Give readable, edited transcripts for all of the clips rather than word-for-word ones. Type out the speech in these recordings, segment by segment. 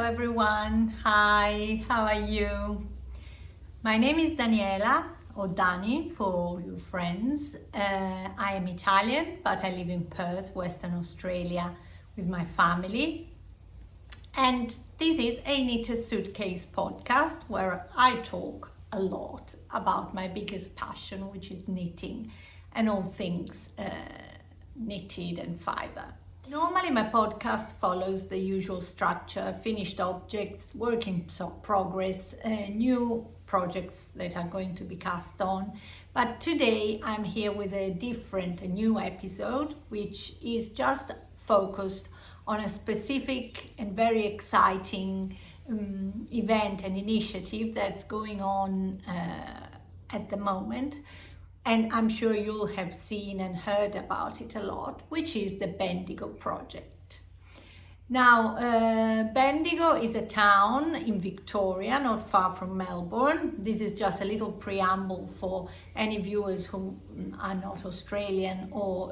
everyone. Hi, how are you? My name is Daniela, or Dani for your friends. I am Italian, but I live in Perth, Western Australia with my family. And this is a Knitted Suitcase podcast where I talk a lot about my biggest passion, which is knitting and all things knitted and fiber. Normally my podcast follows the usual structure: finished objects, work in progress, new projects that are going to be cast on. But today I'm here with a new episode, which is just focused on a specific and very exciting event and initiative that's going on at the moment. And I'm sure you'll have seen and heard about it a lot, which is the Bendigo Project. Now, Bendigo is a town in Victoria, not far from Melbourne. This is just a little preamble for any viewers who are not Australian or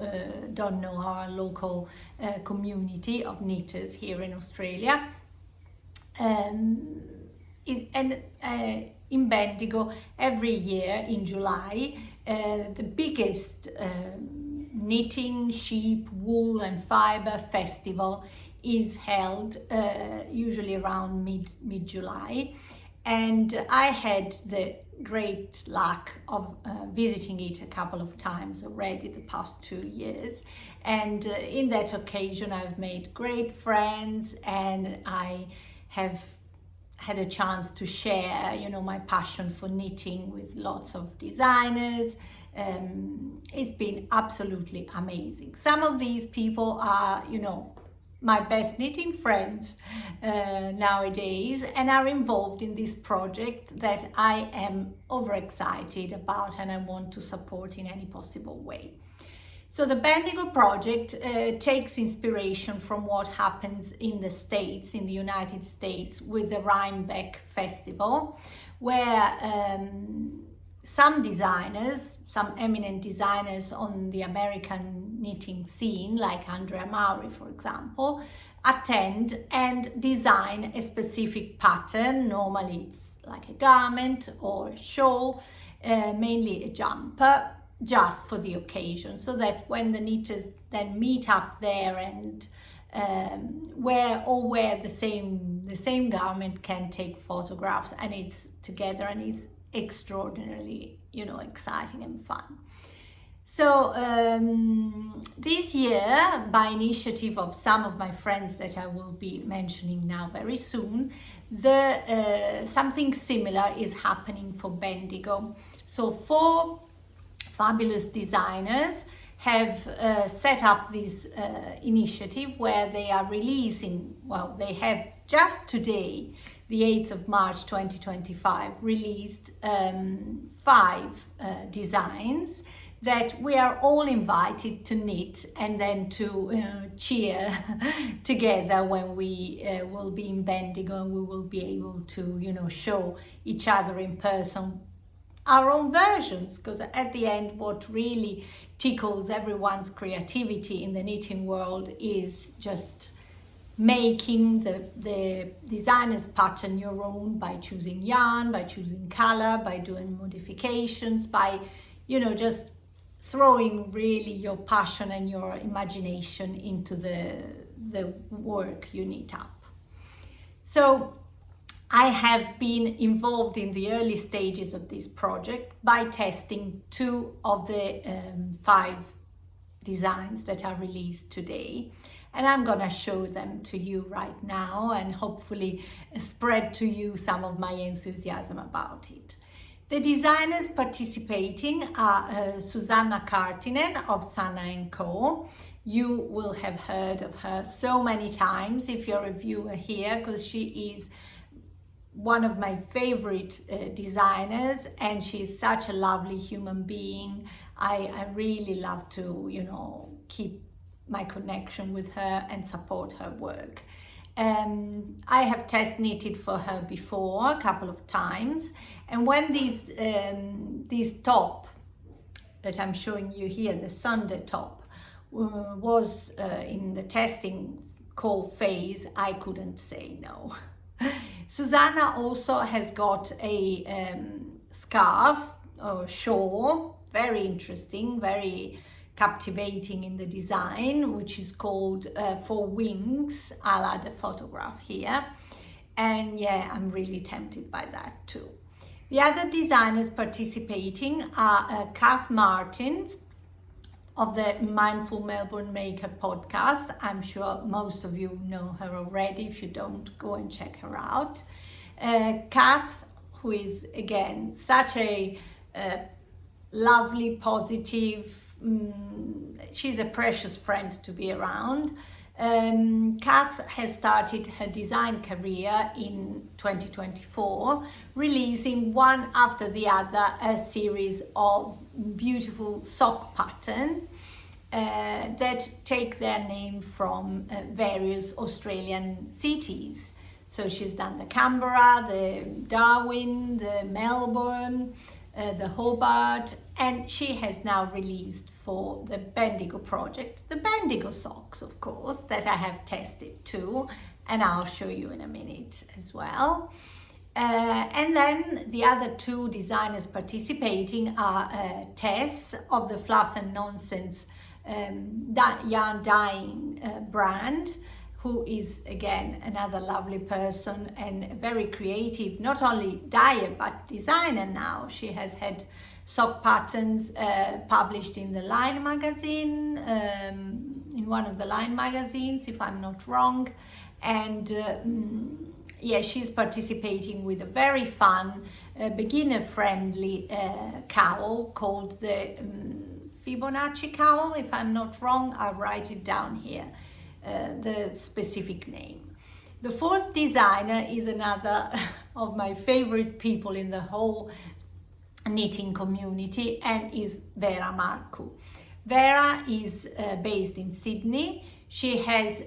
don't know our local community of knitters here in Australia. In Bendigo, every year in July, the biggest knitting, sheep, wool and fiber festival is held usually around mid-July, and I had the great luck of visiting it a couple of times already the past 2 years, and in that occasion I've made great friends and I have had a chance to share, my passion for knitting with lots of designers. It's been absolutely amazing. Some of these people are, my best knitting friends nowadays, and are involved in this project that I am overexcited about and I want to support in any possible way. So the Bendigo Project takes inspiration from what happens in the States, in the United States, with the Rhinebeck Festival, where some eminent designers on the American knitting scene, like Andrea Maury, for example, attend and design a specific pattern. Normally it's like a garment or a shawl, mainly a jumper, just for the occasion, so that when the knitters then meet up there and wear the same garment, can take photographs, and it's together and it's extraordinarily exciting and fun. So this year, by initiative of some of my friends that I will be mentioning now very soon, something similar is happening for Bendigo. So 4 fabulous designers have set up this initiative where they are releasing, they have just today, the 8th of March 2025, released 5 designs that we are all invited to knit and then to cheer together when we will be in Bendigo, and we will be able to show each other in person our own versions, because at the end what really tickles everyone's creativity in the knitting world is just making the designer's pattern your own, by choosing yarn, by choosing color, by doing modifications, by just throwing really your passion and your imagination into the work you knit up. So I have been involved in the early stages of this project by testing 2 of the 5 designs that are released today, and I'm gonna show them to you right now and hopefully spread to you some of my enthusiasm about it. The designers participating are Susanna Kaartinen of Sunde & Co. You will have heard of her so many times if you're a viewer here, because she is one of my favorite designers, and she's such a lovely human being. I really love to keep my connection with her and support her work. I have test knitted for her before a couple of times, and when this top that I'm showing you here, the Sunde top, was in the testing call phase, I couldn't say no. Susanna also has got a scarf or shawl, very interesting, very captivating in the design, which is called For Wings. I'll add a photograph here. And yeah, I'm really tempted by that too. The other designers participating are Kath Martin of the Mindful Melbourne Maker podcast. I'm sure most of you know her already. If you don't, go and check her out. Kath, who is again such a lovely, positive, she's a precious friend to be around. Kath has started her design career in 2024, releasing one after the other a series of beautiful sock patterns that take their name from various Australian cities. So she's done the Canberra, the Darwin, the Melbourne, the Hobart, and she has now released for the Bendigo Project the Bendigo socks, of course, that I have tested too, and I'll show you in a minute as well. And then the other two designers participating are Tess of the Fluff and Nonsense yarn dyeing brand, who is again another lovely person and very creative, not only dyer but designer now. She has had sock patterns published in the Line magazine, in one of the Line magazines, if I'm not wrong. And yeah, she's participating with a very fun, beginner-friendly cowl called the Fibonacci cowl, if I'm not wrong. I'll write it down here, the specific name. The fourth designer is another of my favorite people in the whole knitting community, and is Vera Marcu. Vera is based in Sydney. She has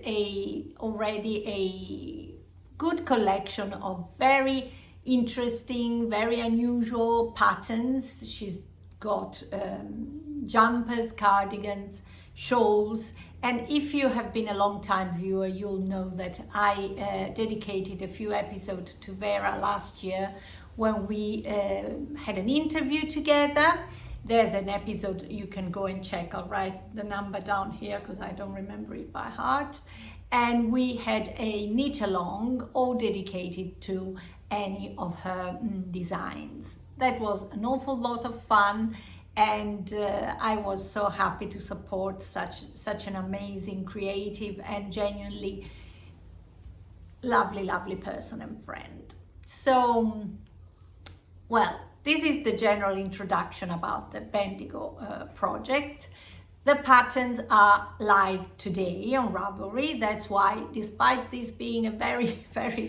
already a good collection of very interesting, very unusual patterns. She's got jumpers, cardigans, shawls, and if you have been a long time viewer, you'll know that I dedicated a few episodes to Vera last year when we had an interview together. There's an episode you can go and check. I'll write the number down here because I don't remember it by heart. And we had a knit along all dedicated to any of her designs. That was an awful lot of fun, and I was so happy to support such an amazing, creative and genuinely lovely person and friend. So, well, this is the general introduction about the Bendigo project. The patterns are live today on Ravelry. That's why, despite this being a very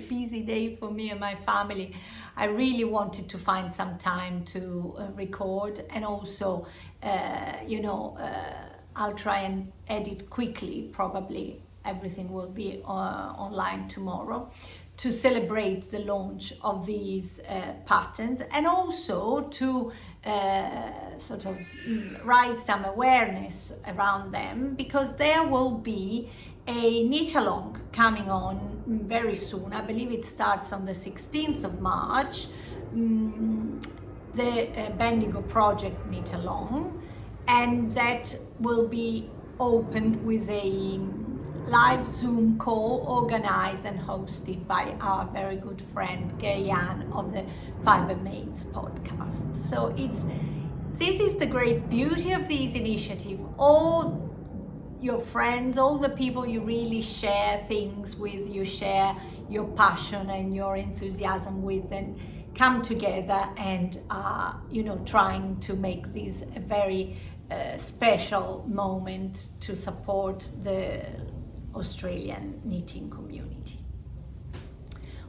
busy day for me and my family, I really wanted to find some time to record, and also, I'll try and edit quickly. Probably everything will be online tomorrow, to celebrate the launch of these patterns, and also to sort of raise some awareness around them, because there will be a knit along coming on very soon. I believe it starts on the 16th of March, the Bendigo Project knit along, and that will be opened with a live Zoom call organized and hosted by our very good friend Diane of the Fiber Mates podcast. So this is the great beauty of these initiatives. All your friends, all the people you really share things with, you share your passion and your enthusiasm with, and come together and are trying to make this a very special moment to support the Australian knitting community.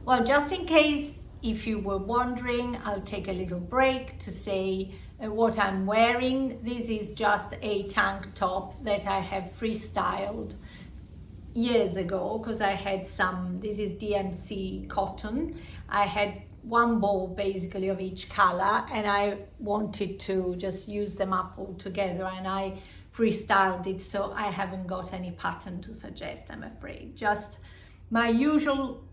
Well, just in case if you were wondering, I'll take a little break to say what I'm wearing. This is just a tank top that I have freestyled years ago, because I had this is DMC cotton. I had one ball basically of each color, and I wanted to just use them up all together, and I freestyled it, so I haven't got any pattern to suggest, I'm afraid. Just my usual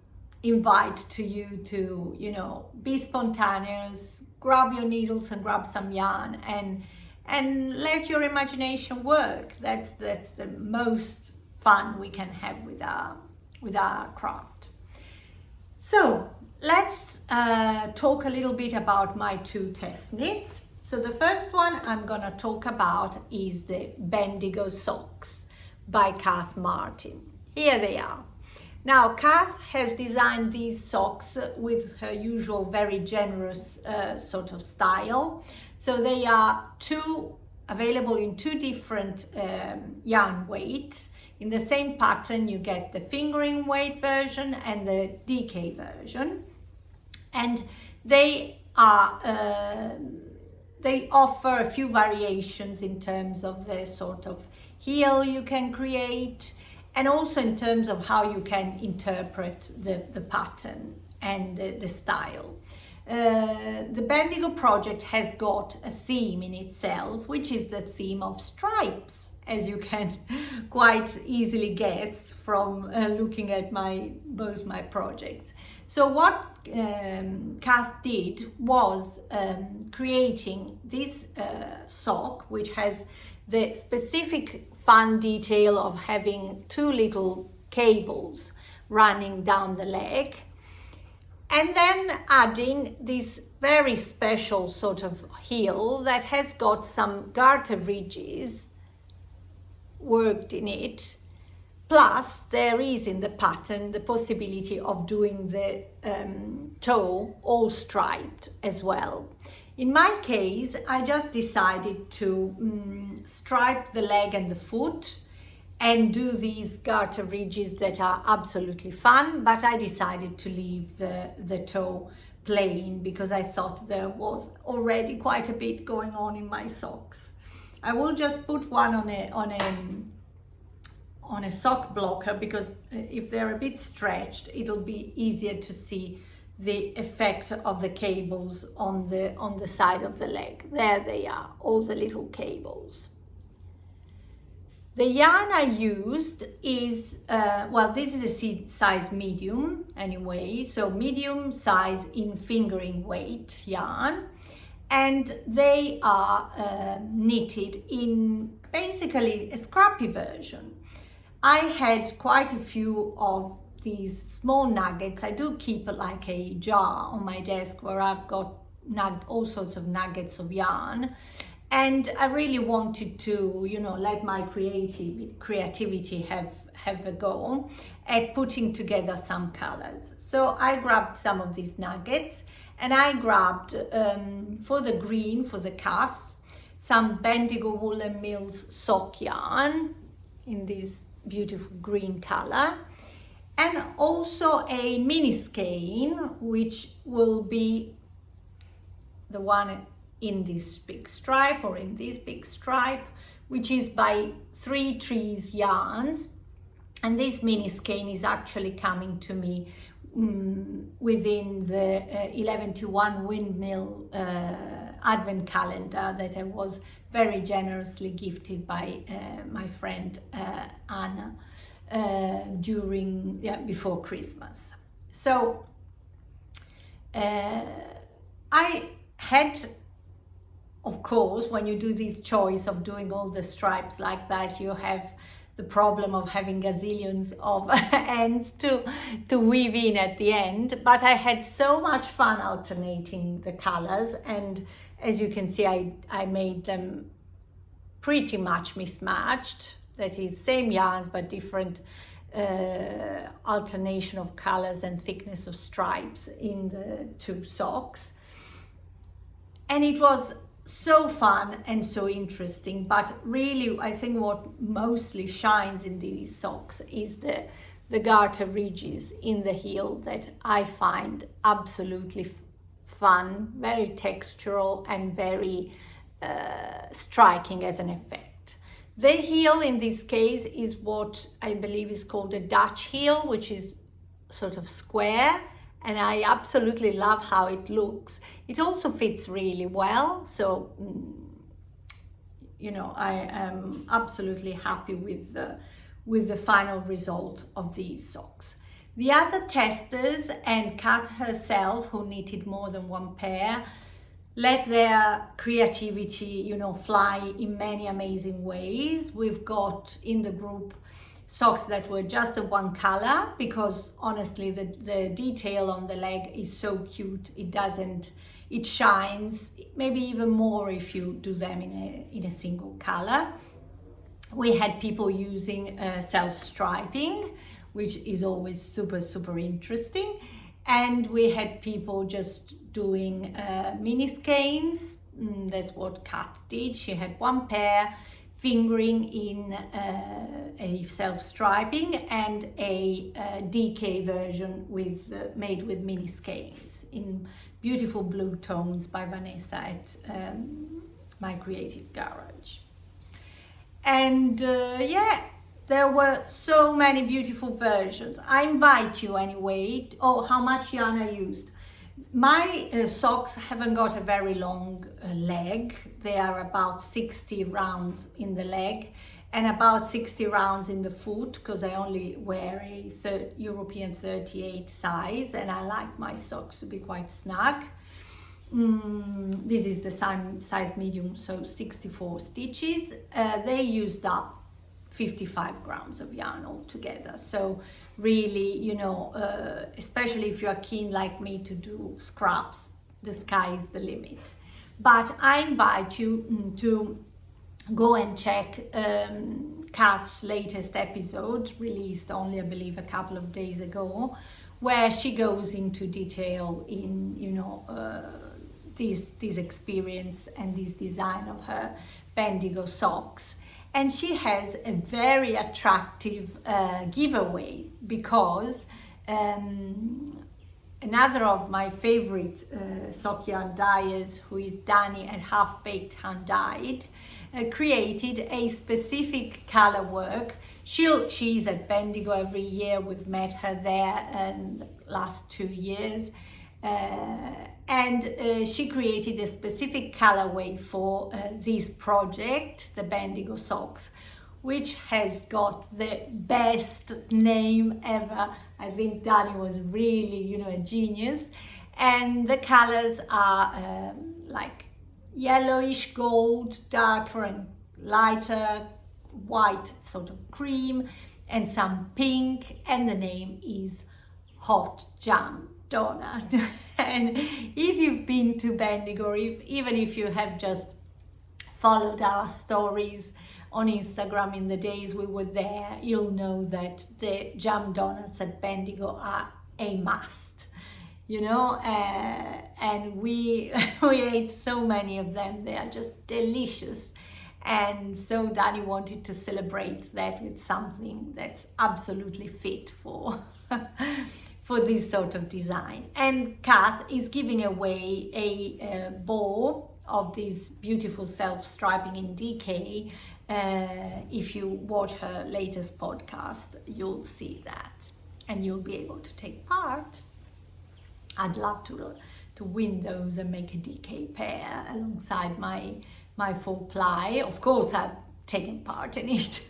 invite to you to, you know, be spontaneous, grab your needles and grab some yarn and let your imagination work. That's the most fun we can have with our craft. So let's talk a little bit about my 2 test knits. So the first one I'm gonna talk about is the Bendigo socks by Kath Martin. Here they are. Now, Kath has designed these socks with her usual very generous sort of style. So they are available in 2 different yarn weights. In the same pattern, you get the fingering weight version and the DK version. And they offer a few variations in terms of the sort of heel you can create, and also in terms of how you can interpret the pattern and the style. The Bendigo Project has got a theme in itself, which is the theme of stripes, as you can quite easily guess from looking at both my projects. So what Kath did was creating this sock, which has the specific fun detail of having 2 little cables running down the leg, and then adding this very special sort of heel that has got some garter ridges worked in it. Plus, there is in the pattern the possibility of doing the toe all striped as well. In my case, I just decided to stripe the leg and the foot and do these garter ridges that are absolutely fun, but I decided to leave the toe plain because I thought there was already quite a bit going on in my socks. I will just put one on a sock blocker, because if they're a bit stretched, it'll be easier to see the effect of the cables on the side of the leg. There they are, all the little cables. The yarn I used is, well, this is a size medium anyway, so medium size in fingering weight yarn, and they are knitted in basically a scrappy version. I had quite a few of these small nuggets. I do keep like a jar on my desk where I've got all sorts of nuggets of yarn, and I really wanted to, you know, let my creativity have a go at putting together some colors. So I grabbed some of these nuggets, and I grabbed for the green, for the cuff, some Bendigo Woolen Mills sock yarn in this beautiful green color, and also a mini skein, which will be the one in this big stripe, or in this big stripe, which is by 3 Trees Yarns. And this mini skein is actually coming to me within the 11 to 1 windmill advent calendar that I was very generously gifted by my friend Anna before Christmas. So I had, of course, when you do this choice of doing all the stripes like that, you have the problem of having gazillions of ends to weave in at the end. But I had so much fun alternating the colors, and as you can see, I made them pretty much mismatched. That is, same yarns but different alternation of colors and thickness of stripes in the 2 socks. And it was so fun and so interesting, but really I think what mostly shines in these socks is the garter ridges in the heel that I find absolutely fun, very textural and very striking as an effect. The heel in this case is what I believe is called a Dutch heel, which is sort of square, and I absolutely love how it looks. It also fits really well, so you know, I am absolutely happy with the final result of these socks. The other testers and Kath herself, who knitted more than one pair, let their creativity, you know, fly in many amazing ways. We've got in the group socks that were just the one color, because honestly the detail on the leg is so cute. It shines maybe even more if you do them in a single color. We had people using self-striping, which is always super interesting. And we had people just doing mini skeins. That's what Kath did. She had one pair fingering in a self-striping and a DK version made with mini skeins in beautiful blue tones by Vanessa at My Creative Garage. And yeah, there were so many beautiful versions. I invite you anyway. Oh, how much yarn I used. My socks haven't got a very long leg. They are about 60 rounds in the leg and about 60 rounds in the foot, because I only wear a European 38 size and I like my socks to be quite snug. This is the size medium, so 64 stitches. They used up 55 grams of yarn altogether. So really, you know, especially if you are keen like me to do scraps, the sky is the limit. But I invite you to go and check Kath's latest episode, released only, I believe, a couple of days ago, where she goes into detail in, you know, this experience and this design of her Bendigo socks. And she has a very attractive giveaway, because another of my favorite sock yarn dyers, who is Dani at Half Baked Handdyed, created a specific color work. She's at Bendigo every year. We've met her there in the last 2 years. And she created a specific colorway for this project, the Bendigo socks, which has got the best name ever. I think Dani was really, you know, a genius. And the colors are like yellowish gold, darker and lighter, white, sort of cream, and some pink. And the name is Hot Jam Donut. And if you've been to Bendigo, or even if you have just followed our stories on Instagram in the days we were there, you'll know that the jam donuts at Bendigo are a must, you know, and we ate so many of them. They are just delicious. And so Dani wanted to celebrate that with something that's absolutely fit for for this sort of design. And Kath is giving away a bow of this beautiful self-striping in DK. If you watch her latest podcast, you'll see that and you'll be able to take part. I'd love to win those and make a DK pair alongside my 4-ply. Of course, I've taken part in it.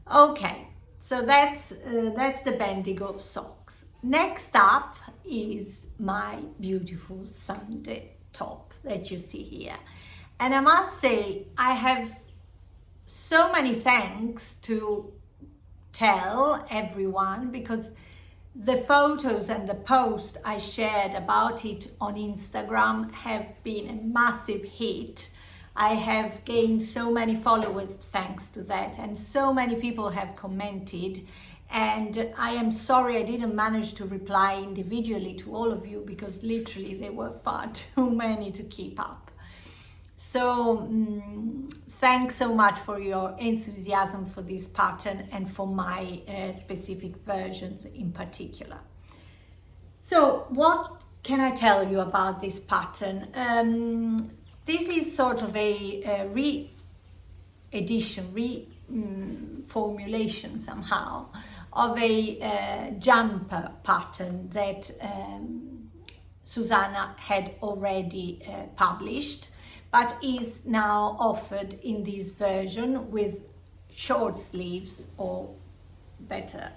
Okay. So that's the Bendigo socks. Next up is my beautiful Sunde top that you see here. And I must say, I have so many thanks to tell everyone, because the photos and the post I shared about it on Instagram have been a massive hit. I have gained so many followers thanks to that, and so many people have commented, and I am sorry I didn't manage to reply individually to all of you, because literally there were far too many to keep up. So thanks so much for your enthusiasm for this pattern and for my specific versions in particular. So what can I tell you about this pattern? This is sort of a reformulation somehow of a jumper pattern that Susanna had already published, but is now offered in this version with short sleeves, or better,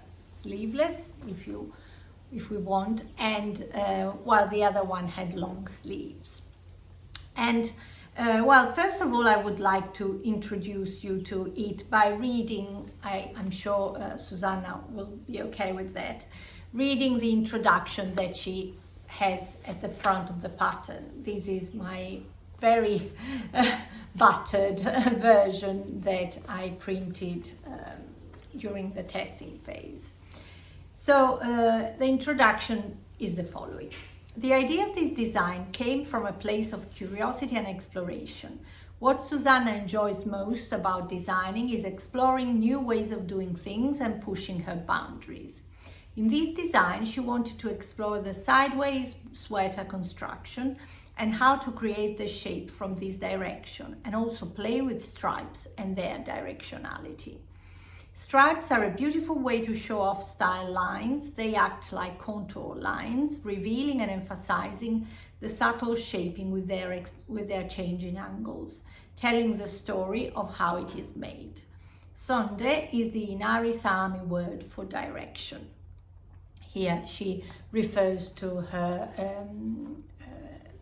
sleeveless if we want, and while the other one had long sleeves. And well, first of all, I would like to introduce you to it by reading, I'm sure Susanna will be okay with that, reading the introduction that she has at the front of the pattern. This is my very buttered version that I printed during the testing phase. So the introduction is the following. The idea of this design came from a place of curiosity and exploration. What Susanna enjoys most about designing is exploring new ways of doing things and pushing her boundaries. In this design, she wanted to explore the sideways sweater construction and how to create the shape from this direction, and also play with stripes and their directionality. Stripes are a beautiful way to show off style lines. They act like contour lines, revealing and emphasizing the subtle shaping with their changing angles, telling the story of how it is made. Sunde is the Inari Sami word for direction. Here she refers to her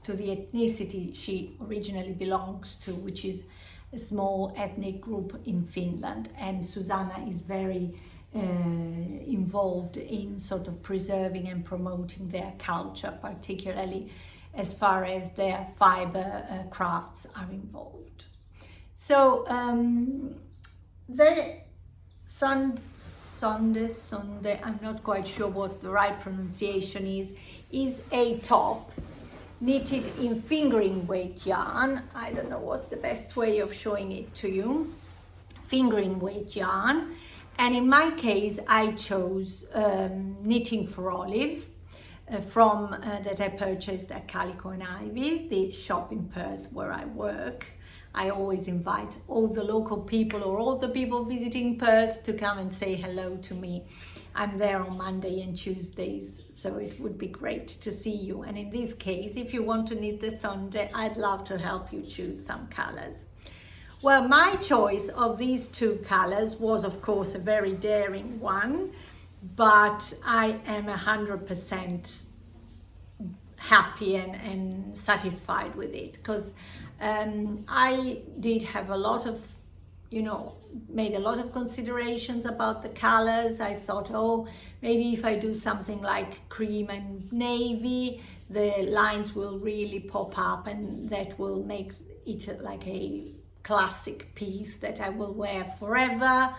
to the ethnicity she originally belongs to, which is a small ethnic group in Finland, and Susanna is very involved in sort of preserving and promoting their culture, particularly as far as their fiber crafts are involved. So the Sunde, I'm not quite sure what the right pronunciation is a top knitted in fingering weight yarn. I don't know what's the best way of showing it to you. Fingering weight yarn. And in my case, I chose Knitting for Olive that I purchased at Calico and Ivy, the shop in Perth where I work. I always invite all the local people or all the people visiting Perth to come and say hello to me. I'm there on Monday and Tuesdays, so it would be great to see you. And in this case, if you want to knit the Sunde, I'd love to help you choose some colors. Well, my choice of these two colors was, of course, a very daring one, but I am 100% happy and satisfied with it, because I did have a lot of, made a lot of considerations about the colors. I thought, oh, maybe if I do something like cream and navy, the lines will really pop up and that will make it like a classic piece that I will wear forever.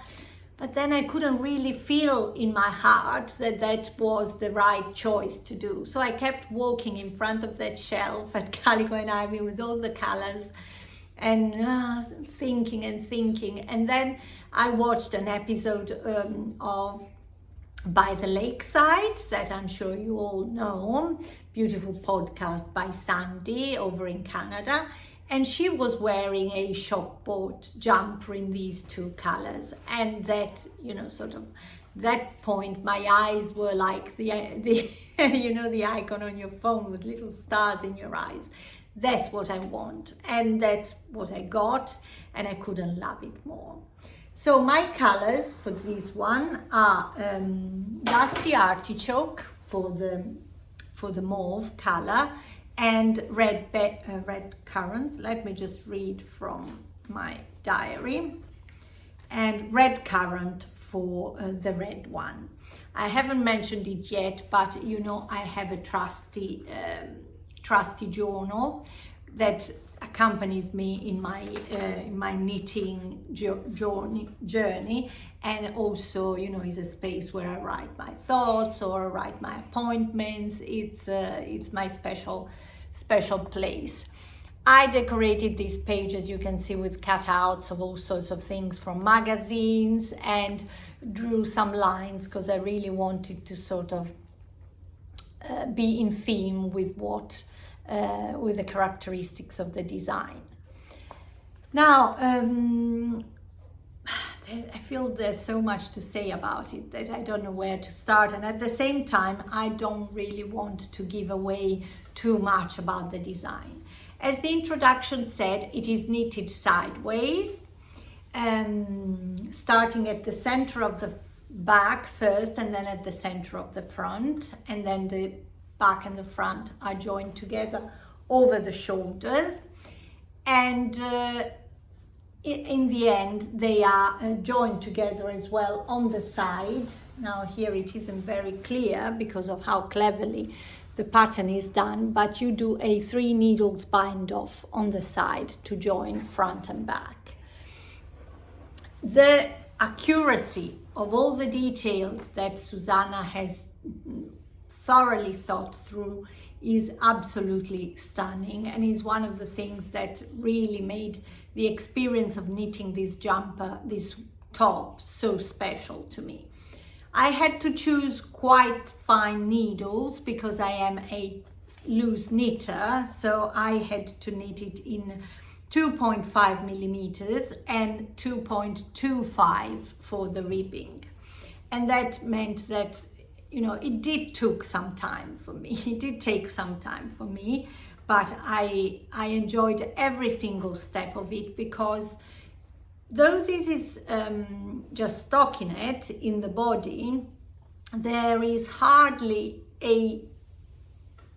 But then I couldn't really feel in my heart that that was the right choice to do. So I kept walking in front of that shelf at Calico and Ivy with all the colors and thinking. And then I watched an episode of By the Lakeside that I'm sure you all know, beautiful podcast by Sunde over in Canada. And she was wearing a shop bought jumper in these two colors, and that, sort of that point, my eyes were like the the icon on your phone with little stars in your eyes. That's what I want, and that's what I got, and I couldn't love it more. So my colors for this one are Dusty Artichoke for the mauve color, and red currants. Let me just read from my diary. And red currant for the red one. I haven't mentioned it yet, but I have a trusty journal that accompanies me in my knitting journey, and also is a space where I write my thoughts or write my appointments. It's my special place. I decorated this page, as you can see, with cutouts of all sorts of things from magazines, and drew some lines because I really wanted to sort of be in theme with with the characteristics of the design. Now, I feel there's so much to say about it that I don't know where to start, and at the same time I don't really want to give away too much about the design. As the introduction said, it is knitted sideways, starting at the center of back first and then at the center of the front, and then the back and the front are joined together over the shoulders, and in the end they are joined together as well on the side. Now here it isn't very clear because of how cleverly the pattern is done, but you do a 3 needles bind off on the side to join front and back. The accuracy of all the details that Susanna has thoroughly thought through is absolutely stunning, and is one of the things that really made the experience of knitting this jumper, this top, so special to me. I had to choose quite fine needles because I am a loose knitter, so I had to knit it in 2.5 millimeters and 2.25 for the ribbing. And that meant that, you know, it did take some time for me. It did take some time for me, but I enjoyed every single step of it, because though this is just stockinette in the body, there is hardly a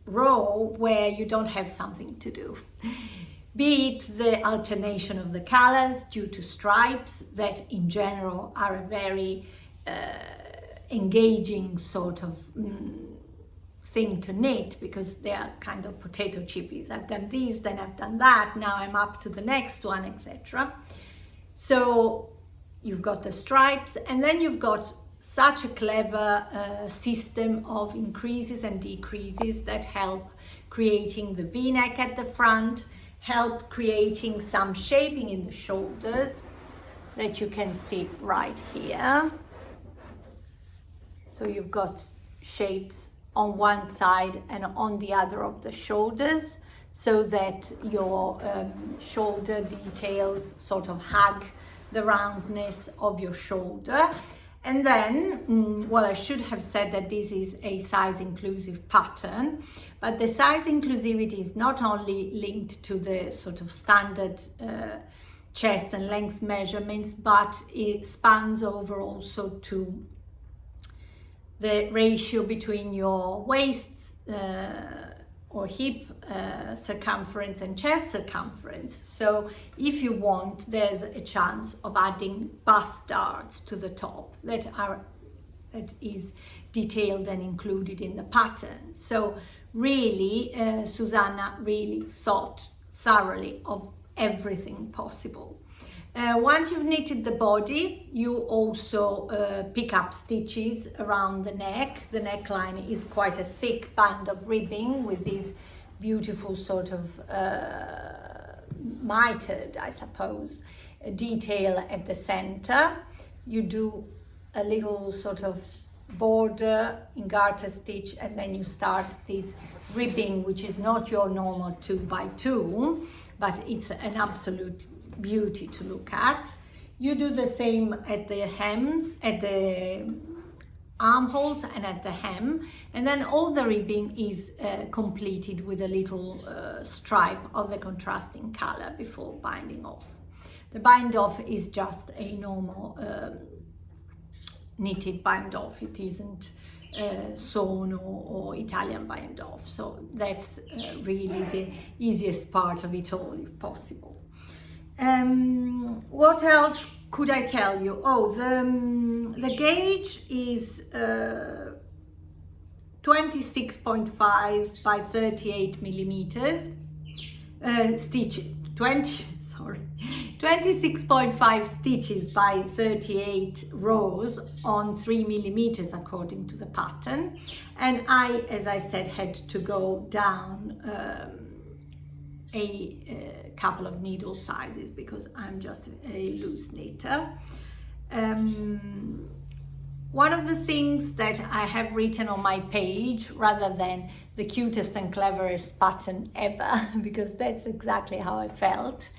row where you don't have something to do. Be it the alternation of the colors due to stripes that in general are a very engaging sort of thing to knit, because they are kind of potato chippies. I've done these, then I've done that, now I'm up to the next one, etc. So you've got the stripes, and then you've got such a clever system of increases and decreases that help creating the V-neck at the front, help creating some shaping in the shoulders that you can see right here. So you've got shapes on one side and on the other of the shoulders, so that your shoulder details sort of hug the roundness of your shoulder. And then, well, I should have said that this is a size inclusive pattern, but the size inclusivity is not only linked to the sort of standard chest and length measurements, but it spans over also to the ratio between your waist or hip circumference and chest circumference. So if you want, there's a chance of adding bust darts to the top that is detailed and included in the pattern. So really, Susanna really thought thoroughly of everything possible. Once you've knitted the body, you also pick up stitches around the neck. The neckline is quite a thick band of ribbing with these beautiful sort of mitered, I suppose, detail at the center. You do a little sort of border in garter stitch, and then you start this ribbing, which is not your normal 2x2, but it's an absolute beauty to look at. You do the same at the hems, at the armholes and at the hem, and then all the ribbing is completed with a little stripe of the contrasting color before binding off. The bind off is just a normal knitted bind off. It isn't sewn or Italian bind off, so that's really the easiest part of it all, if possible. What else could I tell you? Oh, the gauge is 26.5 by 38 millimeters. 26.5 stitches by 38 rows on 3 millimeters according to the pattern. And I, as I said, had to go down a couple of needle sizes because I'm just a loose knitter. One of the things that I have written on my page, rather than the cutest and cleverest pattern ever, because that's exactly how I felt,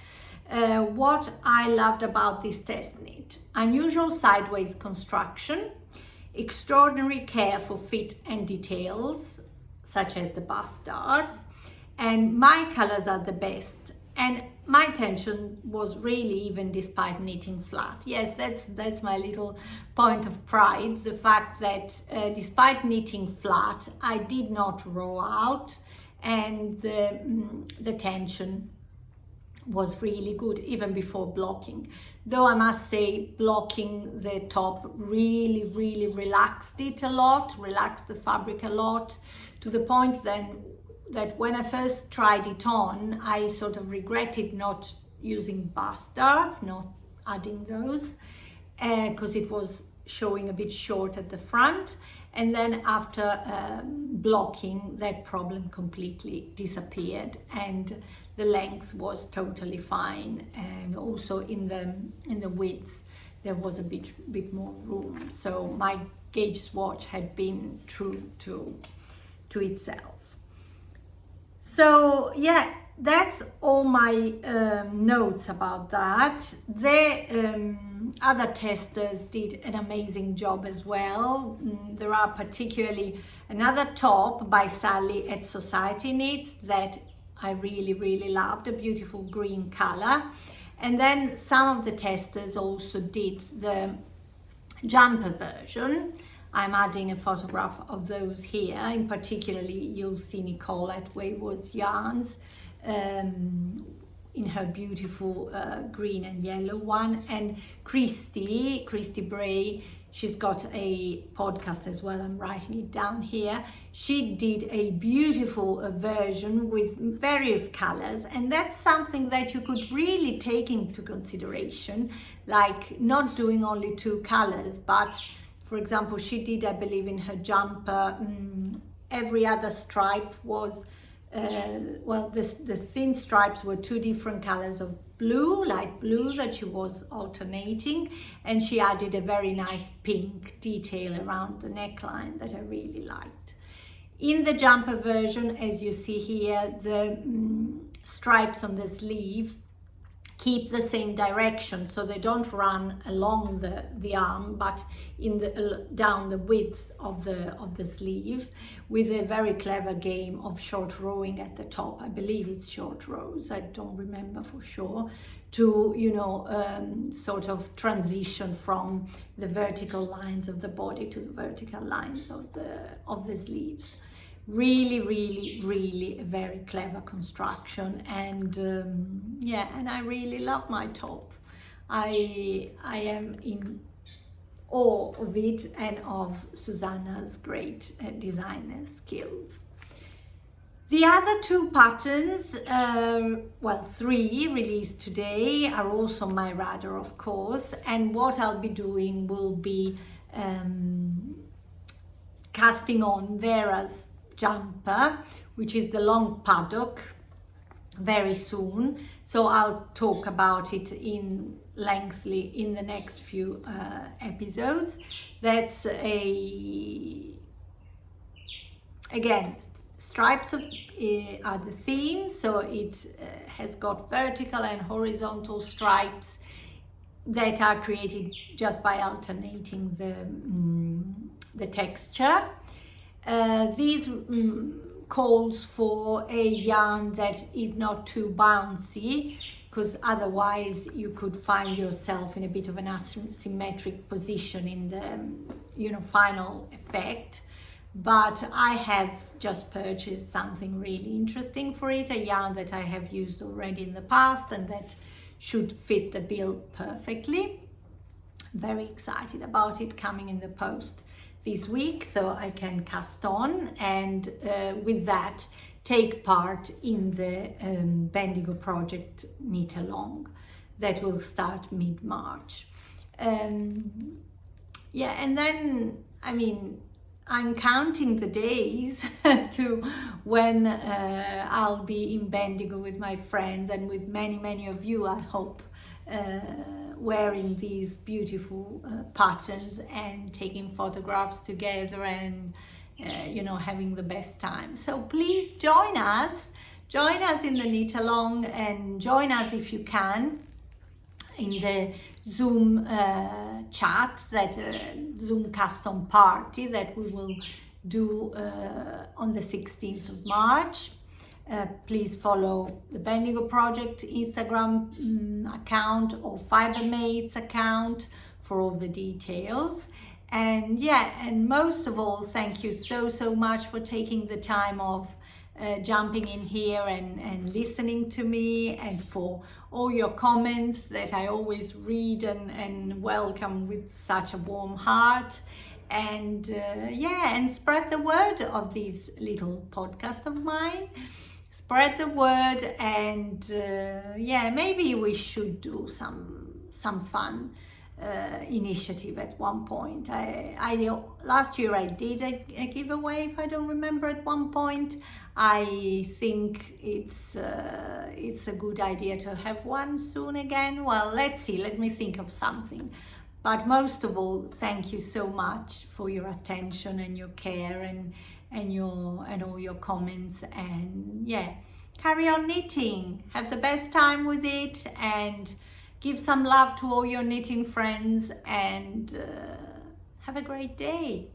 what I loved about this test knit: unusual sideways construction, extraordinary care for fit and details, such as the bust darts, and my colors are the best, And my tension was really even despite knitting flat. Yes, that's my little point of pride, the fact that despite knitting flat, I did not row out, and the tension was really good even before blocking. Though I must say, blocking the top really relaxed it a lot, relaxed the fabric a lot, to the point then that when I first tried it on, I sort of regretted not using bust darts, not adding those, because it was showing a bit short at the front. And then after blocking, that problem completely disappeared, and the length was totally fine, and also in the width there was a bit more room. So my gauge swatch had been true to itself. So yeah, that's all my notes about that. The other testers did an amazing job as well. There are particularly another top by Sally at Society Knits that I really loved, a beautiful green color. And then some of the testers also did the jumper version. I'm adding a photograph of those here. In particularly, you'll see Nicole at Wayward's Yarns in her beautiful green and yellow one, and Christy Bray, she's got a podcast as well, I'm writing it down here. She did a beautiful version with various colors, and that's something that you could really take into consideration, like not doing only 2 colors, but for example, she did, I believe, in her jumper, every other stripe was, the thin stripes were 2 different colors of blue, light blue, that she was alternating, and she added a very nice pink detail around the neckline that I really liked. In the jumper version, as you see here, the stripes on the sleeve keep the same direction, so they don't run along the arm, but in the down the width of the sleeve, with a very clever game of short rowing at the top. I believe it's short rows, I don't remember for sure, to sort of transition from the vertical lines of the body to the vertical lines of the sleeves. Really a very clever construction, and and I really love my top. I am in awe of it and of Susanna's great designer skills. The other 2 patterns, 3 released today, are also my radar, of course, and what I'll be doing will be casting on Vera's jumper, which is the long Paddock, very soon. So I'll talk about it lengthily in the next few episodes. That's again, stripes are the theme, so it has got vertical and horizontal stripes that are created just by alternating the texture. These calls for a yarn that is not too bouncy, because otherwise you could find yourself in a bit of an asymmetric position in the final effect. But I have just purchased something really interesting for it, a yarn that I have used already in the past and that should fit the bill perfectly. Very excited about it, coming in the post this week, so I can cast on and with that take part in the Bendigo Project knit along that will start mid-March. And then I'm counting the days to when I'll be in Bendigo with my friends and with many of you, I hope, wearing these beautiful patterns and taking photographs together and having the best time. So please join us in the knit along, and join us if you can in the Zoom chat, that Zoom custom party that we will do on the 16th of March. Please follow the Bendigo Project Instagram account or Fibermates account for all the details. And yeah, and most of all, thank you so much for taking the time of jumping in here and listening to me, and for all your comments that I always read and welcome with such a warm heart. And yeah, and spread the word of this little podcast of mine. Spread the word, and yeah, maybe we should do some fun initiative at one point. Last year I did a giveaway, if I don't remember, at one point. I think it's a good idea to have one soon again. Well, let's see, let me think of something. But most of all, thank you so much for your attention and your care and all your comments. And yeah, carry on knitting, have the best time with it, and give some love to all your knitting friends, and have a great day.